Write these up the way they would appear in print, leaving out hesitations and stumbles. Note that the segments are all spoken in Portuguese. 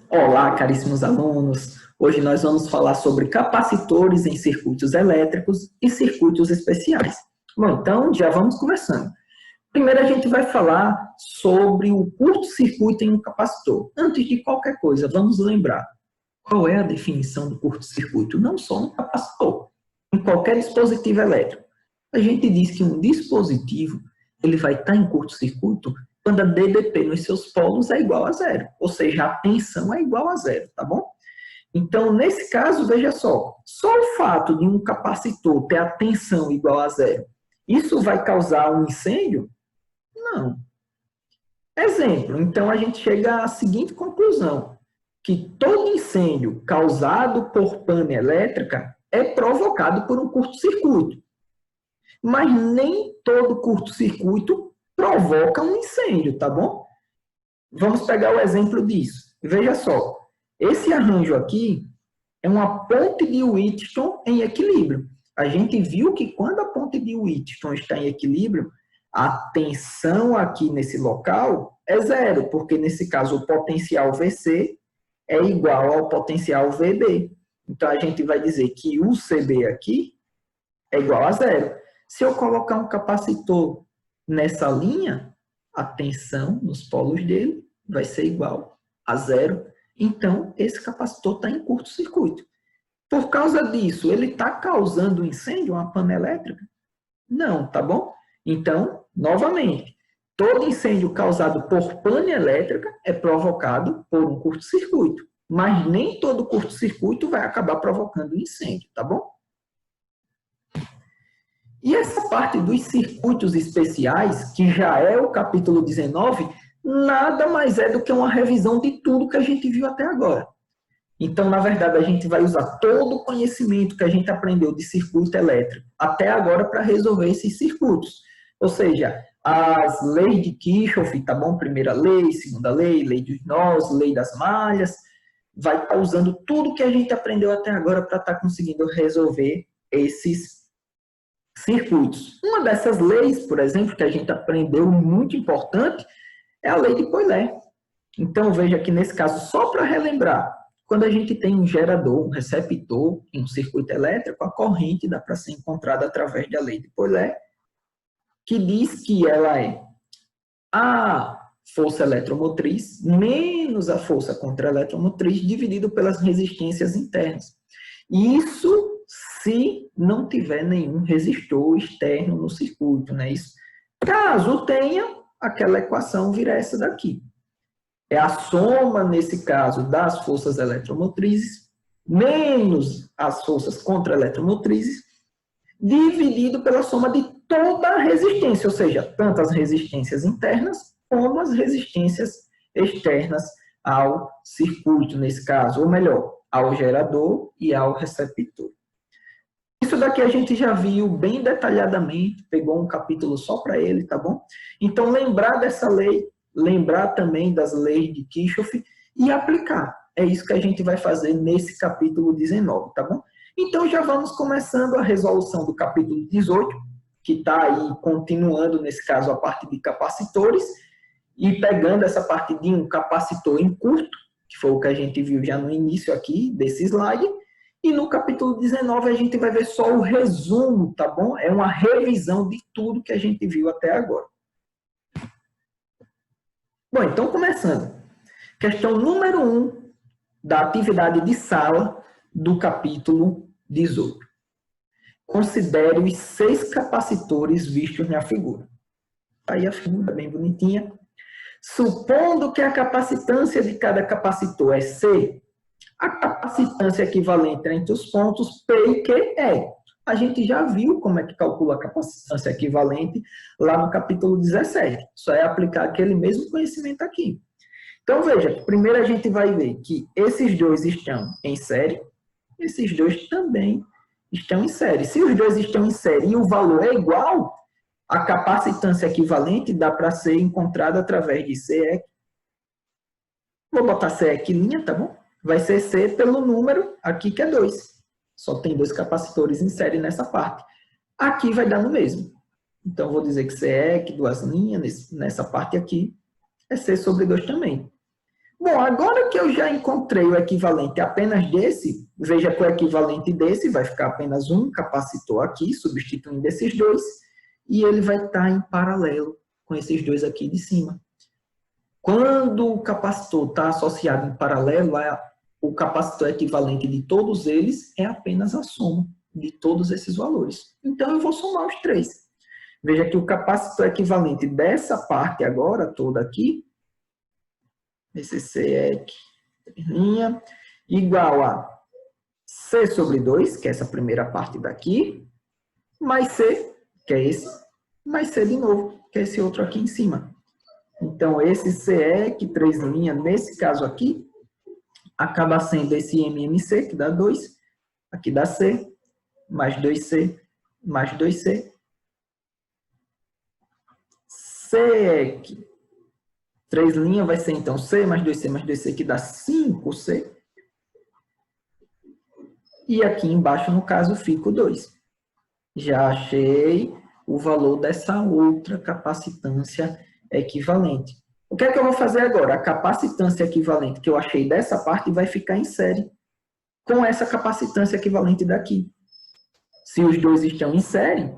Olá, caríssimos alunos! Hoje nós vamos falar sobre capacitores em circuitos elétricos e circuitos especiais. Bom, então já vamos começando. Primeiro a gente vai falar sobre o curto-circuito em um capacitor. Antes de qualquer coisa, vamos lembrar qual é a definição do curto-circuito, não só no capacitor, em qualquer dispositivo elétrico. A gente diz que um dispositivo ele vai estar em curto-circuito quando a DDP nos seus polos é igual a zero, ou seja, a tensão é igual a zero, tá bom? Então, nesse caso, veja só o fato de um capacitor ter a tensão igual a zero, isso vai causar um incêndio? Não. Exemplo, então a gente chega à seguinte conclusão, que todo incêndio causado por pane elétrica é provocado por um curto-circuito. Mas nem todo curto-circuito provoca um incêndio, tá bom? Vamos pegar o exemplo disso. Veja só, esse arranjo aqui é uma ponte de Wheatstone em equilíbrio. A gente viu que quando a ponte de Wheatstone está em equilíbrio, a tensão aqui nesse local é zero, porque nesse caso o potencial VC é igual ao potencial VB. Então a gente vai dizer que o CB aqui é igual a zero. Se eu colocar um capacitor nessa linha, a tensão nos polos dele vai ser igual a zero. Então, esse capacitor está em curto-circuito. Por causa disso, ele está causando um incêndio, uma panela elétrica? Não, tá bom? Então, novamente, todo incêndio causado por pane elétrica é provocado por um curto-circuito. Mas nem todo curto-circuito vai acabar provocando incêndio, tá bom? E essa parte dos circuitos especiais, que já é o capítulo 19, nada mais é do que uma revisão de tudo que a gente viu até agora. Então, na verdade, a gente vai usar todo o conhecimento que a gente aprendeu de circuito elétrico até agora para resolver esses circuitos. Ou seja, as leis de Kirchhoff, tá bom? Primeira lei, segunda lei de nós, lei das malhas, vai estar usando tudo que a gente aprendeu até agora para estar conseguindo resolver esses circuitos. Uma dessas leis, por exemplo, que a gente aprendeu muito importante, é a lei de Euler. Então, veja que nesse caso, só para relembrar, quando a gente tem um gerador, um receptor em um circuito elétrico, a corrente dá para ser encontrada através da lei de Euler, que diz que ela é a força eletromotriz menos a força contra-eletromotriz dividido pelas resistências internas. Isso se não tiver nenhum resistor externo no circuito, né? Isso. Caso tenha, aquela equação vira essa daqui. É a soma, nesse caso, das forças eletromotrizes menos as forças contra-eletromotrizes dividido pela soma de toda a resistência, ou seja, tanto as resistências internas como as resistências externas ao circuito, nesse caso, ou melhor, ao gerador e ao receptor. Isso daqui a gente já viu bem detalhadamente, pegou um capítulo só para ele, tá bom? Então, lembrar dessa lei, lembrar também das leis de Kirchhoff e aplicar. É isso que a gente vai fazer nesse capítulo 19, tá bom? Então, já vamos começando a resolução do capítulo 18, que está aí continuando, nesse caso, a parte de capacitores, e pegando essa parte de um capacitor em curto, que foi o que a gente viu já no início aqui desse slide, e no capítulo 19 a gente vai ver só o resumo, tá bom? É uma revisão de tudo que a gente viu até agora. Bom, então começando. Questão número 1 da atividade de sala do capítulo 18. Considere os 6 capacitores vistos na figura. Tá aí a figura bem bonitinha. Supondo que a capacitância de cada capacitor é C, a capacitância equivalente entre os pontos P e Q é. A gente já viu como é que calcula a capacitância equivalente lá no capítulo 17. Só é aplicar aquele mesmo conhecimento aqui. Então, veja, primeiro a gente vai ver que esses dois estão em série, esses dois também estão em série. Se os dois estão em série e o valor é igual, a capacitância equivalente dá para ser encontrada através de CE. Vou botar CE', tá bom? Vai ser C pelo número aqui que é 2. Só tem 2 capacitores em série nessa parte. Aqui vai dar no mesmo. Então, vou dizer que CE, 2 linhas, nessa parte aqui, é C sobre 2 também. Bom, agora que eu já encontrei o equivalente apenas desse, veja que o equivalente desse vai ficar apenas um capacitor aqui, substituindo esses dois, e ele vai estar em paralelo com esses dois aqui de cima. Quando o capacitor está associado em paralelo, o capacitor equivalente de todos eles é apenas a soma de todos esses valores. Então, eu vou somar os três. Veja que o capacitor equivalente dessa parte agora, toda aqui, esse C linha, igual a C sobre 2, que é essa primeira parte daqui, mais C, que é esse, mais C de novo, que é esse outro aqui em cima. Então, esse CE, 3 linhas, nesse caso aqui, acaba sendo esse MMC, que dá 2, aqui dá C, mais 2C, mais 2C. CE, 3 linhas, vai ser então C mais 2C mais 2C, que dá 5C. E aqui embaixo, no caso, fica o 2. Já achei o valor dessa outra capacitância equivalente. O que é que eu vou fazer agora? A capacitância equivalente que eu achei dessa parte vai ficar em série com essa capacitância equivalente daqui. Se os dois estão em série,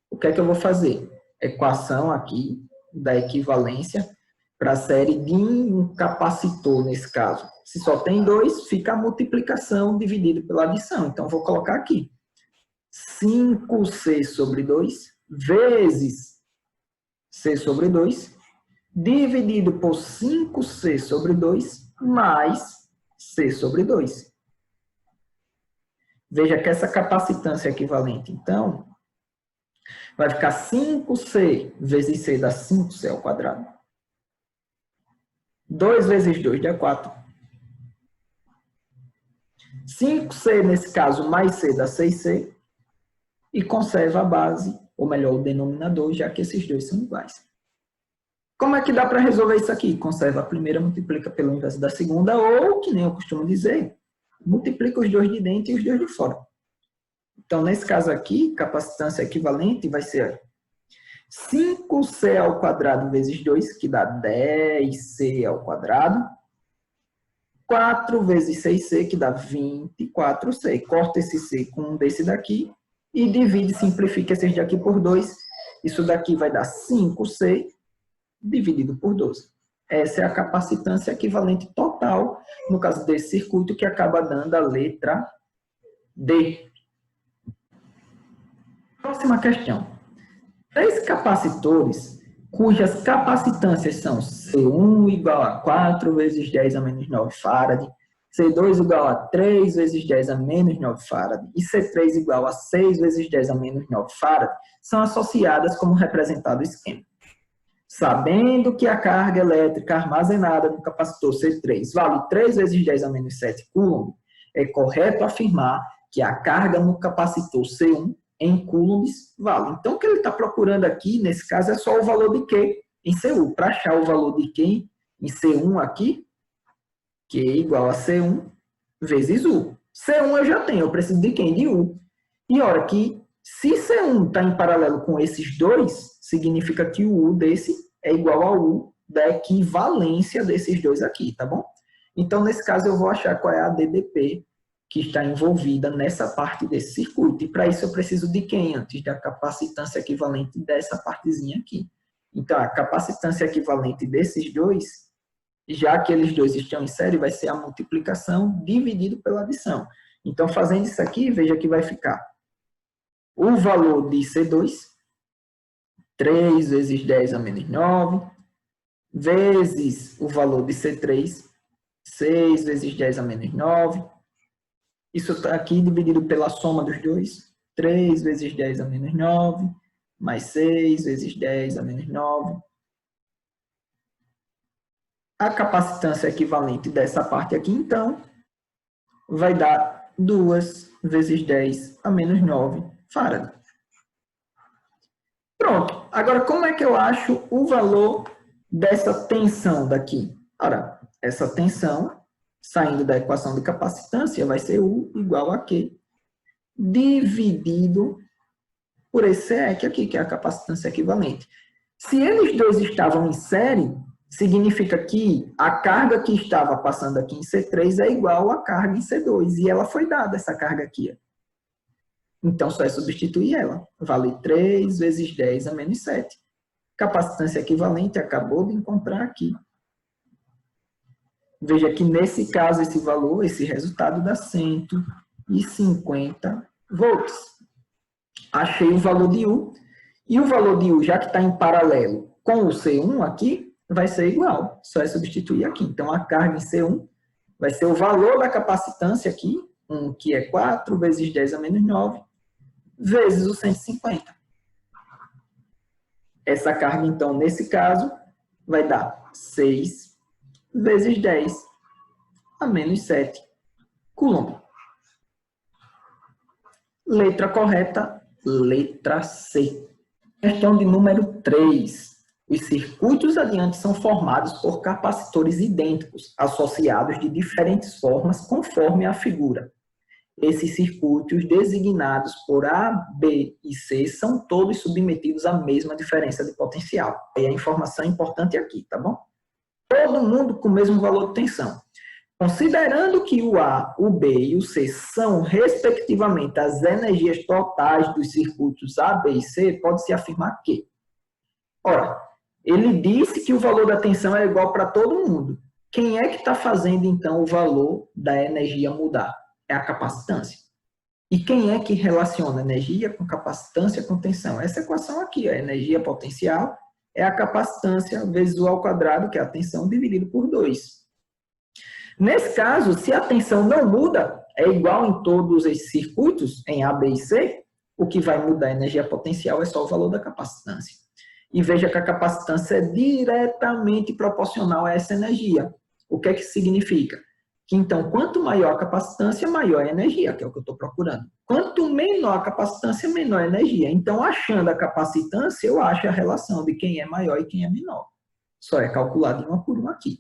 o que é que eu vou fazer? Equação aqui da equivalência para a série de um capacitor, nesse caso. Se só tem dois, fica a multiplicação dividido pela adição. Então, vou colocar aqui. 5C sobre 2 vezes C sobre 2, dividido por 5C sobre 2, mais C sobre 2. Veja que essa capacitância equivalente, então, vai ficar 5C vezes C dá 5C ao quadrado. 2 vezes 2 dá 4. 5C, nesse caso, mais C dá 6C. E conserva a base, ou melhor, o denominador, já que esses dois são iguais. Como é que dá para resolver isso aqui? Conserva a primeira, multiplica pelo inverso da segunda, ou, que nem eu costumo dizer, multiplica os dois de dentro e os dois de fora. Então, nesse caso aqui, capacitância equivalente vai ser 5C ao quadrado vezes 2, que dá 10C ao quadrado. 4 vezes 6C, que dá 24C. Corta esse C com um desse daqui e divide, simplifica esses daqui por 2. Isso daqui vai dar 5C dividido por 12. Essa é a capacitância equivalente total, no caso desse circuito, que acaba dando a letra D. Próxima questão. 3 capacitores cujas capacitâncias são C1 igual a 4 vezes 10 a menos 9 farad, C2 igual a 3 vezes 10 a menos 9 farad e C3 igual a 6 vezes 10 a menos 9 farad, são associadas como representado o esquema. Sabendo que a carga elétrica armazenada no capacitor C3 vale 3 vezes 10 a menos 7 coulomb, é correto afirmar que a carga no capacitor C1 em coulombs vale. Então, o que ele está procurando aqui, nesse caso, é só o valor de Q em CU. Para achar o valor de Q em C1 aqui, Q igual a C1 vezes U. C1 eu já tenho, eu preciso de quem? De U. E olha que, se C1 está em paralelo com esses dois, significa que o U desse é igual ao U da equivalência desses dois aqui, tá bom? Então, nesse caso, eu vou achar qual é a DDP que está envolvida nessa parte desse circuito. E para isso eu preciso de quem antes? Da capacitância equivalente dessa partezinha aqui. Então, a capacitância equivalente desses dois, já que eles dois estão em série, vai ser a multiplicação dividido pela adição. Então, fazendo isso aqui, veja que vai ficar o valor de C2, 3 vezes 10 a menos 9, vezes o valor de C3, 6 vezes 10 a menos 9, isso está aqui dividido pela soma dos dois. 3 vezes 10 a menos 9, mais 6 vezes 10 a menos 9. A capacitância equivalente dessa parte aqui, então, vai dar 2 vezes 10 a menos 9 farad. Pronto. Agora, como é que eu acho o valor dessa tensão daqui? Ora, essa tensão, saindo da equação de capacitância, vai ser U igual a Q, dividido por esse EQ aqui, que é a capacitância equivalente. Se eles dois estavam em série, significa que a carga que estava passando aqui em C3 é igual à carga em C2, e ela foi dada, essa carga aqui. Então, só é substituir ela. Vale 3 vezes 10 a menos 7. Capacitância equivalente, acabou de encontrar aqui. Veja que, nesse caso, esse valor, esse resultado dá 150 volts. Achei o valor de U. E o valor de U, já que está em paralelo com o C1 aqui, vai ser igual. Só é substituir aqui. Então, a carga em C1 vai ser o valor da capacitância aqui, que é 4 vezes 10 a menos 9, vezes o 150. Essa carga, então, nesse caso, vai dar 6 vezes 10 a menos 7 coulomb. Letra correta, letra C. Questão de número 3. Os circuitos adiante são formados por capacitores idênticos, associados de diferentes formas conforme a figura. Esses circuitos, designados por A, B e C, são todos submetidos à mesma diferença de potencial. E a informação é importante aqui, tá bom? Todo mundo com o mesmo valor de tensão. Considerando que o A, o B e o C são, respectivamente, as energias totais dos circuitos A, B e C, pode-se afirmar que... Ora, ele disse que o valor da tensão é igual para todo mundo. Quem é que está fazendo, então, o valor da energia mudar? É a capacitância. E quem é que relaciona energia com capacitância com tensão? Essa equação aqui, a energia potencial é a capacitância vezes o ao quadrado, que é a tensão, dividido por 2. Nesse caso, se a tensão não muda, é igual em todos esses circuitos, em A, B e C, o que vai mudar a energia potencial é só o valor da capacitância. E veja que a capacitância é diretamente proporcional a essa energia. O que é que significa? Que, então, quanto maior a capacitância, maior a energia, que é o que eu estou procurando. Quanto menor a capacitância, menor a energia. Então, achando a capacitância, eu acho a relação de quem é maior e quem é menor. Só é calculado uma por uma aqui.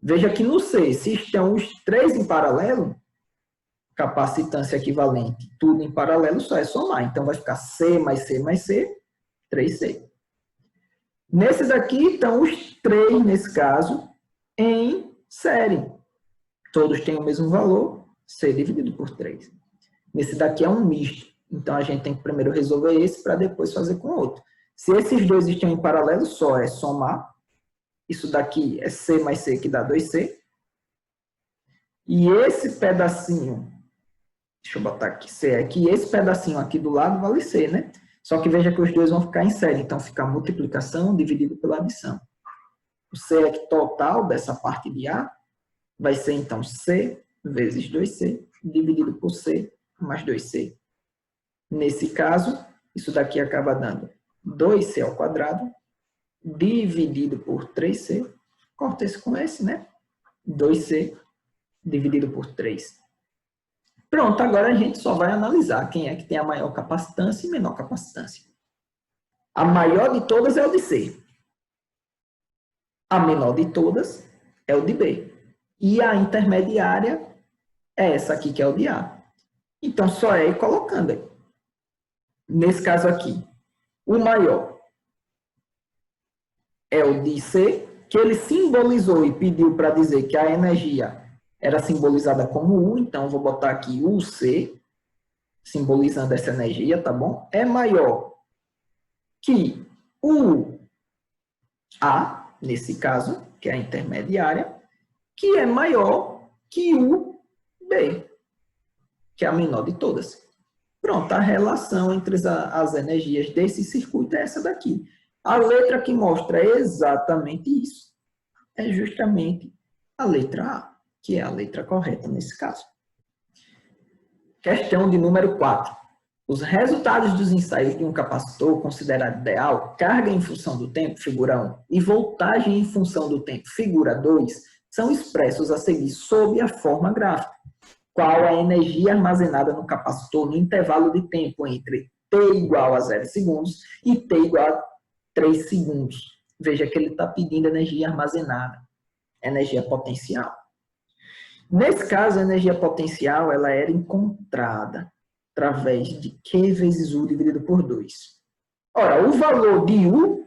Veja que no C, se estão os três em paralelo, capacitância equivalente, tudo em paralelo, só é somar. Então, vai ficar C mais C mais C, 3C. Nesses aqui, estão os três, nesse caso, em série. Todos têm o mesmo valor, C dividido por 3. Nesse daqui é um misto. Então, a gente tem que primeiro resolver esse para depois fazer com o outro. Se esses dois estão em paralelo, só é somar. Isso daqui é C mais C, que dá 2C. E esse pedacinho, deixa eu botar aqui C aqui, esse pedacinho aqui do lado vale C, né? Só que veja que os dois vão ficar em série. Então, fica a multiplicação dividido pela adição. O C aqui total dessa parte de A vai ser, então, C vezes 2C, dividido por C mais 2C. Nesse caso, isso daqui acaba dando 2C ao quadrado, dividido por 3C. Corta esse com esse, né? 2C dividido por 3. Pronto, agora a gente só vai analisar quem é que tem a maior capacitância e menor capacitância. A maior de todas é o de C. A menor de todas é o de B. E a intermediária é essa aqui, que é o de A. Então, só é ir colocando aí. Nesse caso aqui, o maior é o de C, que ele simbolizou e pediu para dizer que a energia era simbolizada como U, então eu vou botar aqui UC, simbolizando essa energia, tá bom? É maior que o A, nesse caso, que é a intermediária, que é maior que o B, que é a menor de todas. Pronto, a relação entre as energias desse circuito é essa daqui. A letra que mostra exatamente isso é justamente a letra A, que é a letra correta nesse caso. Questão de número 4. Os resultados dos ensaios de um capacitor considerado ideal, carga em função do tempo, figura 1, e voltagem em função do tempo, figura 2, são expressos a seguir sob a forma gráfica. Qual a energia armazenada no capacitor no intervalo de tempo entre t igual a 0 segundos e t igual a 3 segundos. Veja que ele está pedindo energia armazenada, energia potencial. Nesse caso, a energia potencial ela era encontrada através de Q vezes U dividido por 2. Ora, o valor de U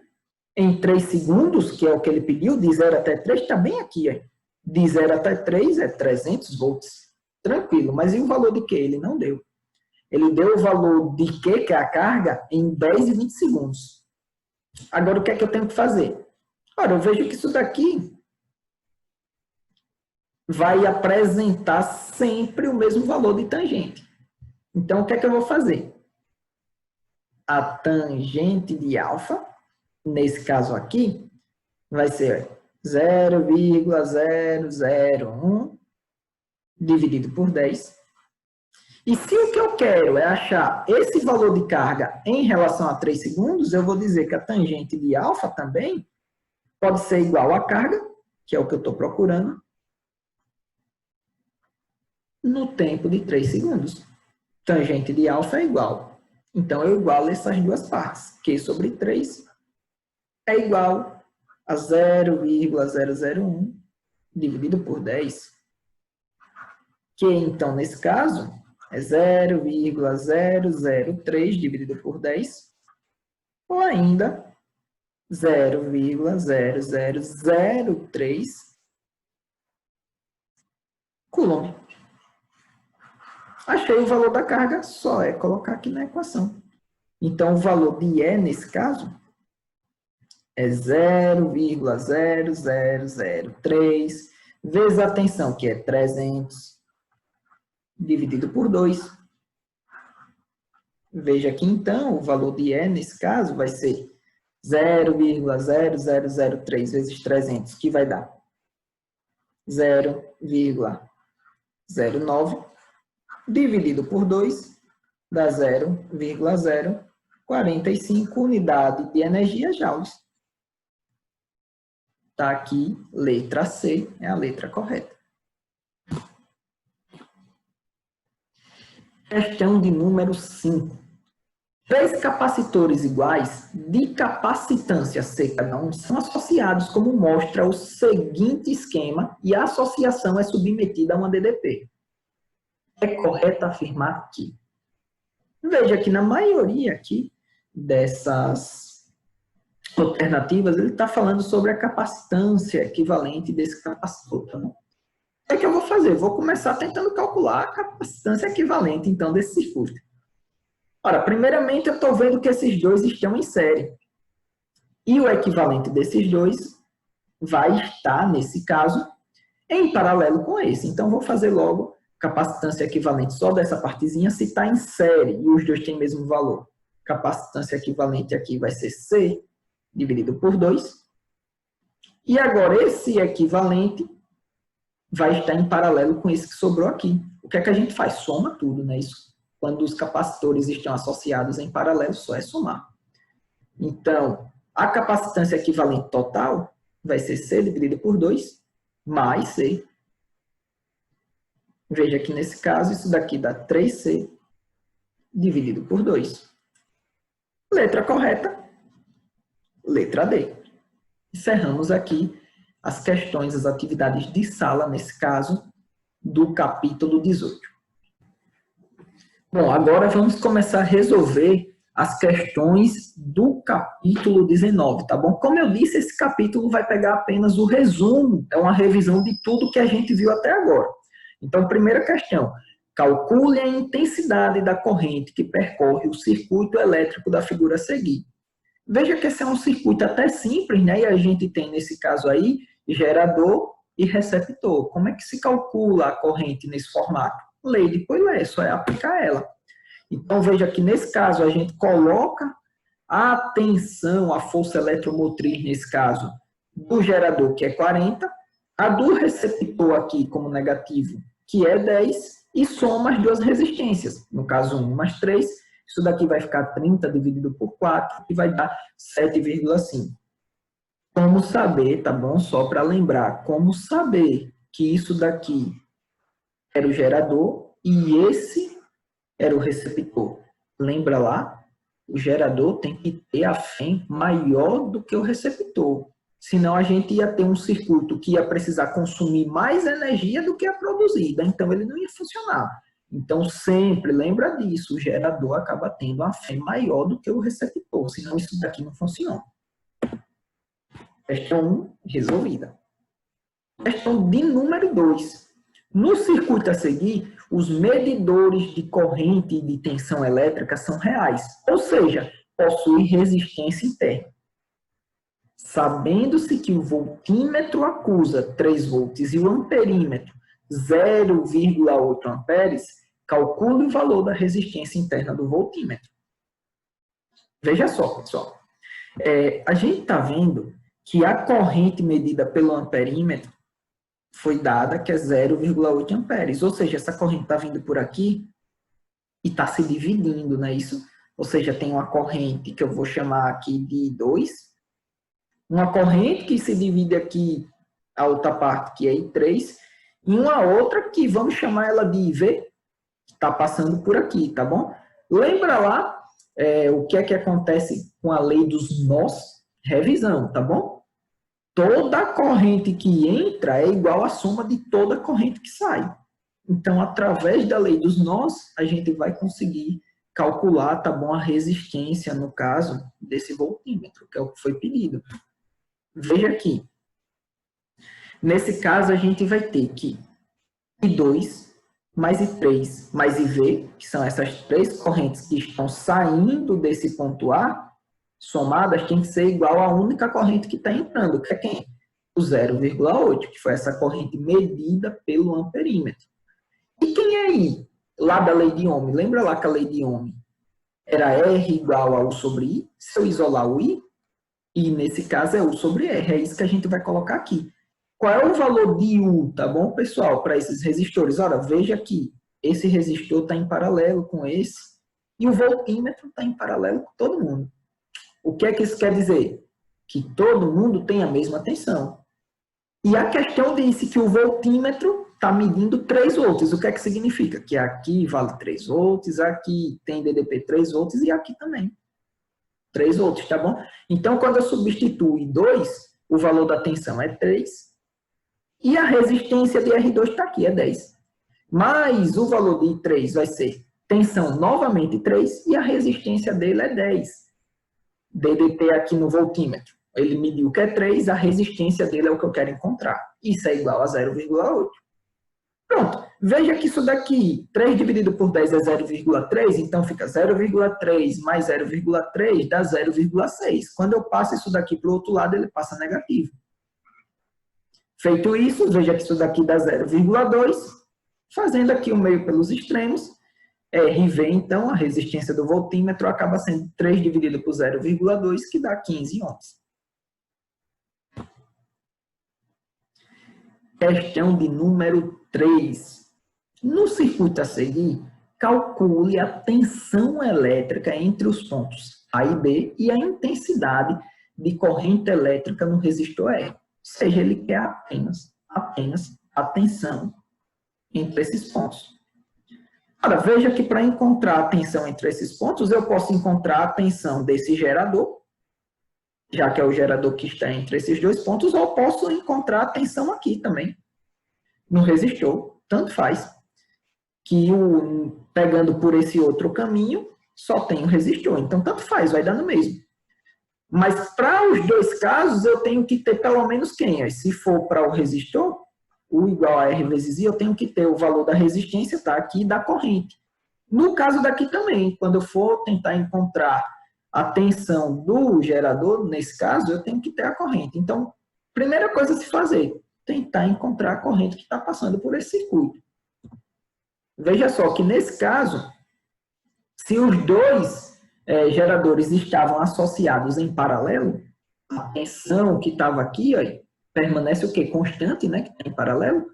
em 3 segundos, que é o que ele pediu, de 0 até 3, está bem aqui. Ó. De 0 até 3 é 300 volts. Tranquilo, mas e o valor de Q? Ele não deu. Ele deu o valor de Q, que é a carga, em 10 e 20 segundos. Agora, o que é que eu tenho que fazer? Ora, eu vejo que isso daqui vai apresentar sempre o mesmo valor de tangente. Então, o que é que eu vou fazer? A tangente de alfa, nesse caso aqui, vai ser 0,001 dividido por 10. E se o que eu quero é achar esse valor de carga em relação a 3 segundos, eu vou dizer que a tangente de alfa também pode ser igual à carga, que é o que eu estou procurando, no tempo de 3 segundos. Tangente de alfa é igual. Então, eu igualo essas duas partes. Q sobre 3 é igual a 0,001 dividido por 10. Que, então, nesse caso, é 0,003 dividido por 10. Ou ainda, 0,0003 coulomb. Achei o valor da carga, só é colocar aqui na equação. Então, o valor de E, nesse caso, é 0,0003 vezes a tensão, que é 300, dividido por 2. Veja aqui, então, o valor de E, nesse caso, vai ser 0,0003 vezes 300, que vai dar 0,09, dividido por 2, dá 0,045 unidade de energia joules. Está aqui, letra C, é a letra correta. Questão de número 5. 3 capacitores iguais de capacitância C cada um são associados como mostra o seguinte esquema e a associação é submetida a uma DDP. É correto afirmar que. Veja que na maioria aqui dessas alternativas, ele está falando sobre a capacitância equivalente desse capacitor. Tá bom? O que eu vou fazer? Vou começar tentando calcular a capacitância equivalente, então, desse circuito. Ora, primeiramente, eu estou vendo que esses dois estão em série. E o equivalente desses dois vai estar, nesse caso, em paralelo com esse. Então, vou fazer logo capacitância equivalente só dessa partezinha se está em série e os dois têm o mesmo valor. Capacitância equivalente aqui vai ser C dividido por 2. E agora, esse equivalente vai estar em paralelo com esse que sobrou aqui. O que é que a gente faz? Soma tudo, né? Isso, quando os capacitores estão associados em paralelo, só é somar. Então, a capacitância equivalente total vai ser C dividido por 2 mais C. Veja que nesse caso, isso daqui dá 3C dividido por 2. Letra correta, letra D. Encerramos aqui as questões, as atividades de sala, nesse caso, do capítulo 18. Bom, agora vamos começar a resolver as questões do capítulo 19, tá bom? Como eu disse, esse capítulo vai pegar apenas o resumo, é uma revisão de tudo que a gente viu até agora. Então, primeira questão, calcule a intensidade da corrente que percorre o circuito elétrico da figura a seguir. Veja que esse é um circuito até simples, né? E a gente tem, nesse caso aí, gerador e receptor. Como é que se calcula a corrente nesse formato? Lei de Poilet, só é aplicar ela. Então, veja que nesse caso a gente coloca a tensão, a força eletromotriz, nesse caso, do gerador, que é 40, a do receptor aqui como negativo, que é 10, e soma as duas resistências. No caso, 1 mais 3, isso daqui vai ficar 30 dividido por 4, e vai dar 7,5. Como saber, tá bom? Só para lembrar, como saber que isso daqui era o gerador e esse era o receptor? Lembra lá? O gerador tem que ter a FEM maior do que o receptor. Senão a gente ia ter um circuito que ia precisar consumir mais energia do que a produzida. Então ele não ia funcionar. Então sempre lembra disso. O gerador acaba tendo uma FEM maior do que o receptor. Senão isso daqui não funciona. Questão 1, resolvida. Questão de número 2. No circuito a seguir, os medidores de corrente e de tensão elétrica são reais, ou seja, possuem resistência interna. Sabendo-se que o voltímetro acusa 3 volts e o amperímetro 0,8 amperes, calcule o valor da resistência interna do voltímetro. Veja só, pessoal. A gente está vendo que a corrente medida pelo amperímetro foi dada que é 0,8 amperes. Ou seja, essa corrente está vindo por aqui e está se dividindo, não é isso? Ou seja, tem uma corrente que eu vou chamar aqui de 2, uma corrente que se divide aqui, a outra parte que é I3, e uma outra que vamos chamar ela de IV, que está passando por aqui, tá bom? Lembra lá o que é que acontece com a lei dos nós? Revisão, tá bom? Toda corrente que entra é igual à soma de toda corrente que sai. Então, através da lei dos nós, a gente vai conseguir calcular, tá bom, a resistência, no caso, desse voltímetro, que é o que foi pedido. Veja aqui. Nesse caso, a gente vai ter que I2 mais I3 mais IV, que são essas 3 correntes que estão saindo desse ponto A, somadas tem que ser igual à única corrente que está entrando, que é quem? O 0,8, que foi essa corrente medida pelo amperímetro. E quem é I? Lá da lei de Ohm, lembra lá que a lei de Ohm era R igual a U sobre I? Se eu isolar o I, I nesse caso é U sobre R, é isso que a gente vai colocar aqui. Qual é o valor de U, tá bom, pessoal, para esses resistores? Ora, veja aqui, esse resistor está em paralelo com esse, e o voltímetro está em paralelo com todo mundo. O que é que isso quer dizer? Que todo mundo tem a mesma tensão. E a questão disse que o voltímetro está medindo 3 volts. O que é que significa? Que aqui vale 3 volts, aqui tem DDP 3 volts e aqui também. 3 volts, tá bom? Então, quando eu substituo I2, o valor da tensão é 3 e a resistência de R2 está aqui, é 10. Mas o valor de I3 vai ser tensão novamente 3 e a resistência dele é 10. DDP aqui no voltímetro. Ele mediu que é 3, a resistência dele é o que eu quero encontrar. Isso é igual a 0,8. Pronto. Veja que isso daqui, 3 dividido por 10 é 0,3, então fica 0,3 mais 0,3 dá 0,6. Quando eu passo isso daqui para o outro lado, ele passa negativo. Feito isso, veja que isso daqui dá 0,2. Fazendo aqui o meio pelos extremos, RV, então, a resistência do voltímetro acaba sendo 3 dividido por 0,2, que dá 15 ohms. Questão de número 3. No circuito a seguir, calcule a tensão elétrica entre os pontos A e B e a intensidade de corrente elétrica no resistor R. Ou seja, ele quer apenas a tensão entre esses pontos. Ora, veja que para encontrar a tensão entre esses pontos, eu posso encontrar a tensão desse gerador, já que é o gerador que está entre esses dois pontos, ou posso encontrar a tensão aqui também, no resistor, tanto faz. Que pegando por esse outro caminho, só tem o resistor, então tanto faz, vai dar no mesmo. Mas para os dois casos, eu tenho que ter pelo menos quem? Se for para o resistor, U igual a R vezes I, eu tenho que ter o valor da resistência, tá? Aqui, da corrente. No caso daqui também, quando eu for tentar encontrar a tensão do gerador, nesse caso, eu tenho que ter a corrente. Então, primeira coisa a se fazer, tentar encontrar a corrente que está passando por esse circuito. Veja só que nesse caso, se os dois geradores estavam associados em paralelo, a tensão que estava aqui, ó, permanece o quê? Constante, né? Que está em paralelo.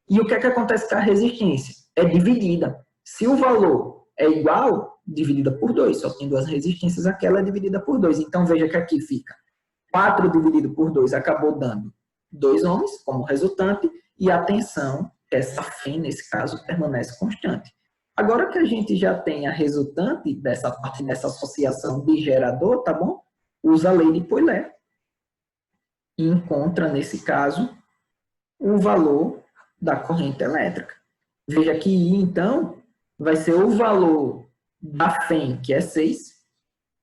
E o que é que acontece com a resistência? É dividida. Se o valor é igual, dividida por 2. Só tem duas resistências, aquela é dividida por 2. Então, veja que aqui fica 4 dividido por 2 acabou dando 2 ohms como resultante. E a tensão, essa FEM, nesse caso, permanece constante. Agora que a gente já tem a resultante dessa parte dessa associação de gerador, tá bom? Usa a lei de Poilet. E encontra, nesse caso, o valor da corrente elétrica. Veja que I, então, vai ser o valor da FEM, que é 6,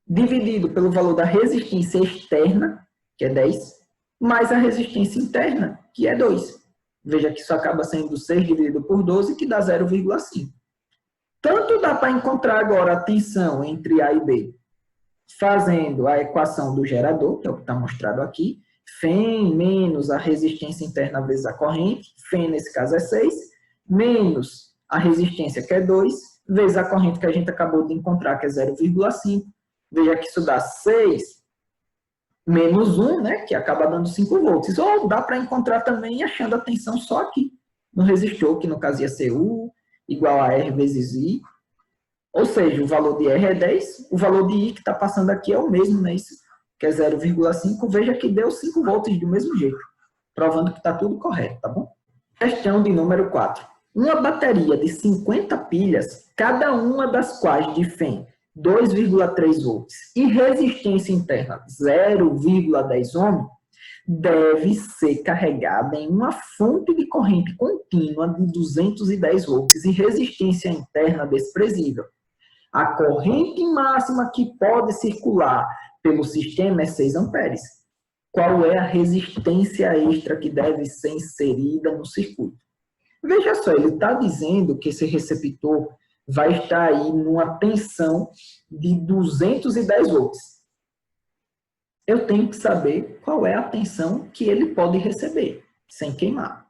dividido pelo valor da resistência externa, que é 10, mais a resistência interna, que é 2. Veja que isso acaba sendo 6 dividido por 12, que dá 0,5. Tanto dá para encontrar agora a tensão entre A e B, fazendo a equação do gerador, que é o que está mostrado aqui, Φ menos a resistência interna vezes a corrente, Φ nesse caso é 6, menos a resistência, que é 2, vezes a corrente que a gente acabou de encontrar, que é 0,5. Veja que isso dá 6 menos 1, né, que acaba dando 5 volts. Ou dá para encontrar também achando a tensão só aqui, no resistor, que no caso ia ser U igual a R vezes I. Ou seja, o valor de R é 10, o valor de I que está passando aqui é o mesmo, né, isso, que é 0,5. Veja que deu 5 volts do mesmo jeito, provando que está tudo correto, tá bom? Questão de número 4. Uma bateria de 50 pilhas, cada uma das quais de Fê 2,3 volts e resistência interna 0,10 ohm, deve ser carregada em uma fonte de corrente contínua de 210 volts e resistência interna desprezível. A corrente máxima que pode circular pelo sistema é 6 amperes. Qual é a resistência extra que deve ser inserida no circuito? Veja só, ele está dizendo que esse receptor vai estar aí numa tensão de 210 volts. Eu tenho que saber qual é a tensão que ele pode receber, sem queimar.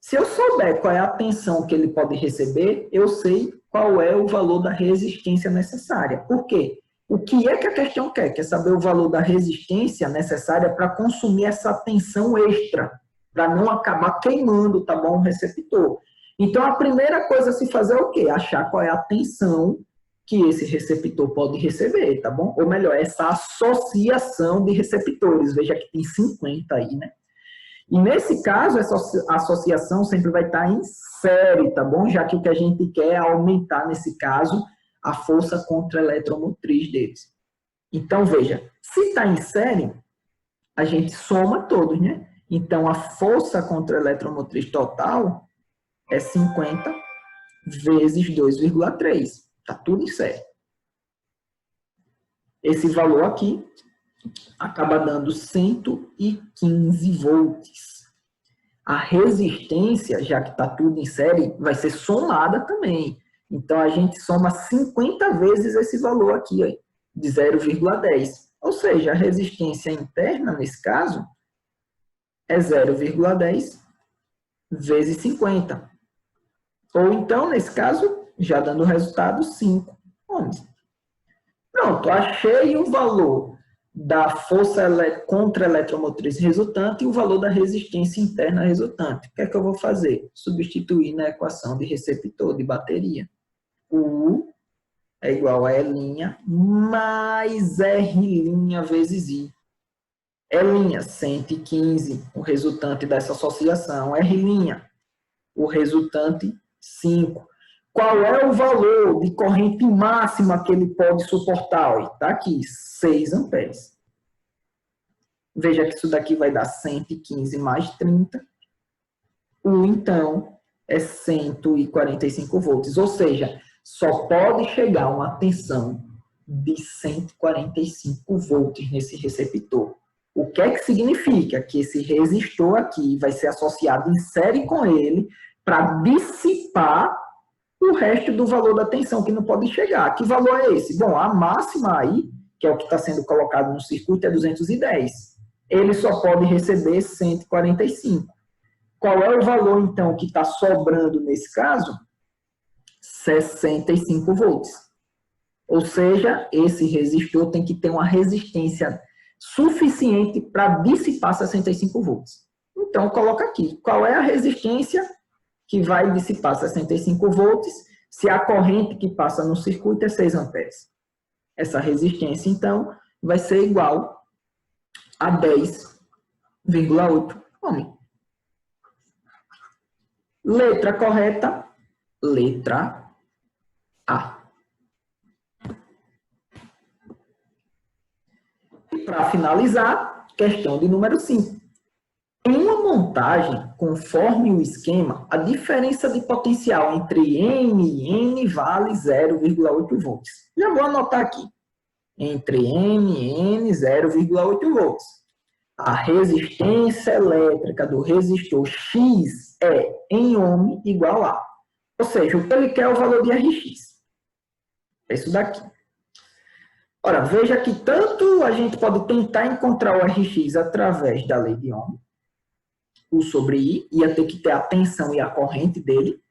Se eu souber qual é a tensão que ele pode receber, eu sei qual é o valor da resistência necessária. Por quê? O que é que a questão quer? Quer saber o valor da resistência necessária para consumir essa tensão extra, para não acabar queimando, tá bom, o receptor. Então, a primeira coisa a se fazer é o quê? Achar qual é a tensão que esse receptor pode receber, tá bom? Ou melhor, essa associação de receptores. Veja que tem 50 aí, né? E nesse caso, essa associação sempre vai estar em série, tá bom? Já que o que a gente quer é aumentar, nesse caso, a força contra-eletromotriz deles. Então, veja, se está em série, a gente soma todos, né? Então, a força contra-eletromotriz total é 50 vezes 2,3. Está tudo em série. Esse valor aqui acaba dando 115 volts. A resistência, já que está tudo em série, vai ser somada também. Então, a gente soma 50 vezes esse valor aqui, ó, de 0,10. Ou seja, a resistência interna, nesse caso, é 0,10 vezes 50. Ou então, nesse caso, já dando o resultado, 5 ohms. Pronto, achei o valor da força contra-eletromotriz resultante e o valor da resistência interna resultante. O que é que eu vou fazer? Substituir na equação de receptor de bateria. U é igual a E' mais R' vezes I. E', 115, o resultante dessa associação. R', o resultante, 5. Qual é o valor de corrente máxima que ele pode suportar? Está aqui, 6 amperes. Veja que isso daqui vai dar 115 mais 30. O, então, é 145 volts. Ou seja, só pode chegar uma tensão de 145 volts nesse receptor. O que é que significa? Que esse resistor aqui vai ser associado em série com ele para dissipar o resto do valor da tensão, que não pode chegar. Que valor é esse? Bom, a máxima aí, que é o que está sendo colocado no circuito, é 210. Ele só pode receber 145. Qual é o valor, então, que está sobrando nesse caso? 65 volts. Ou seja, esse resistor tem que ter uma resistência suficiente para dissipar 65 volts. Então, coloca aqui. Qual é a resistência que vai dissipar 65 volts se a corrente que passa no circuito é 6 amperes? Essa resistência, então, vai ser igual a 10,8 ohm. Letra correta, letra A. E para finalizar, questão de número 5. Em uma montagem, conforme o esquema, a diferença de potencial entre M e N vale 0,8 volts. Já vou anotar aqui. Entre M e N, 0,8 volts. a resistência elétrica do resistor X é, em ohm, igual a. Ou seja, o que ele quer é o valor de Rx. É isso daqui. Ora, veja que tanto a gente pode tentar encontrar o Rx através da lei de Ohm, U sobre I, ia ter que ter a tensão e a corrente dele.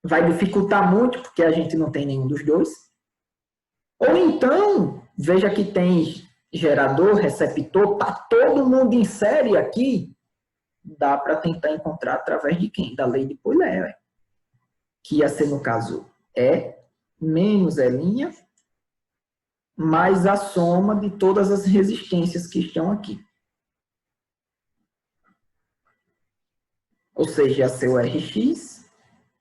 Vai dificultar muito, porque a gente não tem nenhum dos dois. Ou então, veja que tem gerador, receptor, tá todo mundo em série aqui, dá para tentar encontrar através de quem? Da lei de Euler, que ia ser, no caso, E menos E' mais a soma de todas as resistências que estão aqui. Ou seja, ia ser o Rx,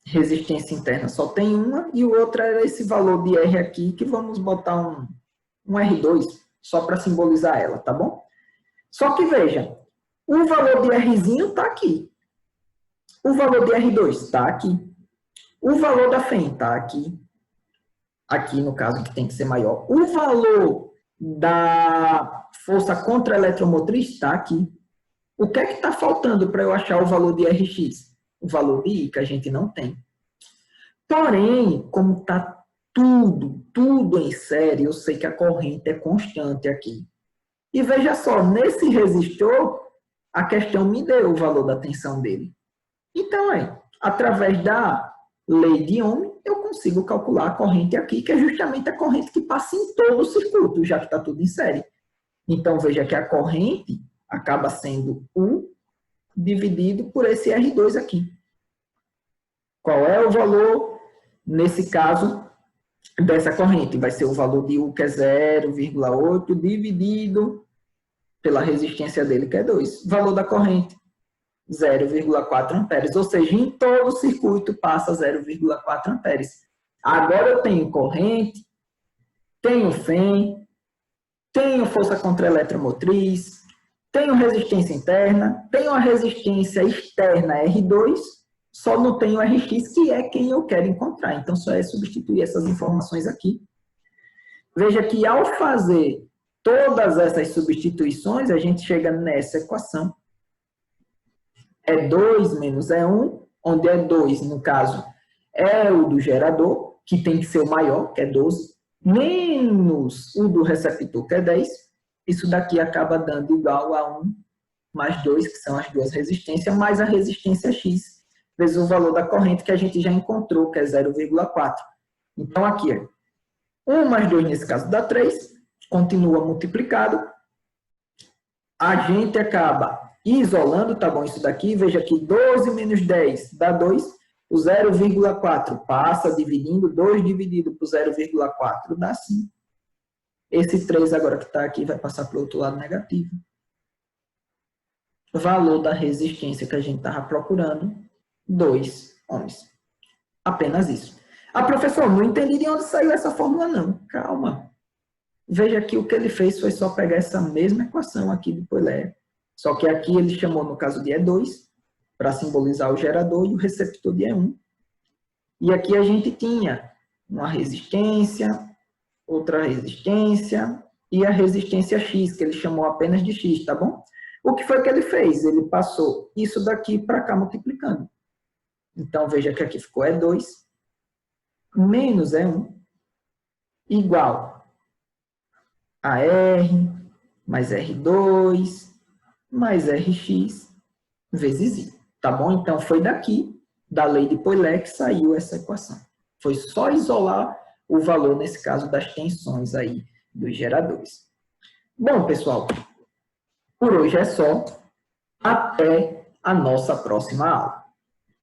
resistência interna só tem uma, e o outro era esse valor de R aqui, que vamos botar um R2, só para simbolizar ela, tá bom? Só que veja, o valor de Rzinho está aqui. O valor de R2 está aqui. O valor da FEM está aqui. Aqui, no caso, que tem que ser maior. O valor da força contra-eletromotriz está aqui. O que é que está faltando para eu achar o valor de Rx? O valor de I, que a gente não tem. Porém, como está tudo em série, eu sei que a corrente é constante aqui. E veja só, nesse resistor, a questão me deu o valor da tensão dele. Então, através da lei de Ohm, eu consigo calcular a corrente aqui, que é justamente a corrente que passa em todo o circuito, já que está tudo em série. Então, veja que a corrente acaba sendo U dividido por esse R2 aqui. Qual é o valor, nesse caso, dessa corrente? Vai ser o valor de U, que é 0,8, dividido pela resistência dele, que é 2. Valor da corrente, 0,4 amperes. Ou seja, em todo o circuito passa 0,4 amperes. Agora eu tenho corrente, tenho FEM, tenho força contra-eletromotriz, tenho resistência interna, tenho a resistência externa R2, só não tenho Rx, que é quem eu quero encontrar. Então, só é substituir essas informações aqui. Veja que ao fazer todas essas substituições, a gente chega nessa equação. E2 menos E1, onde E2, no caso, é o do gerador, que tem que ser o maior, que é 12, menos o do receptor, que é 10. Isso daqui acaba dando igual a 1 mais 2, que são as duas resistências, mais a resistência X, vezes o valor da corrente que a gente já encontrou, que é 0,4. Então, aqui, 1 mais 2, nesse caso, dá 3, continua multiplicado. A gente acaba isolando, tá bom, isso daqui, veja que 12 menos 10 dá 2, o 0,4 passa dividindo, 2 dividido por 0,4 dá 5. Esse 3 agora que está aqui vai passar para o outro lado negativo. Valor da resistência que a gente estava procurando, 2 ohms. Apenas isso. Ah, professor, não entendi de onde saiu essa fórmula, não. Calma. Veja que o que ele fez foi só pegar essa mesma equação aqui de Euler. Só que aqui ele chamou, no caso de E2, para simbolizar o gerador, e o receptor de E1. E aqui a gente tinha uma resistência, outra resistência e a resistência X, que ele chamou apenas de X, tá bom? O que foi que ele fez? Ele passou isso daqui para cá multiplicando. Então, veja que aqui ficou E2 menos E1 igual a R mais R2 mais Rx vezes I, tá bom? Então, foi daqui, da lei de Euler, que saiu essa equação. Foi só isolar o valor, nesse caso, das tensões aí dos geradores. Bom, pessoal, por hoje é só. Até a nossa próxima aula.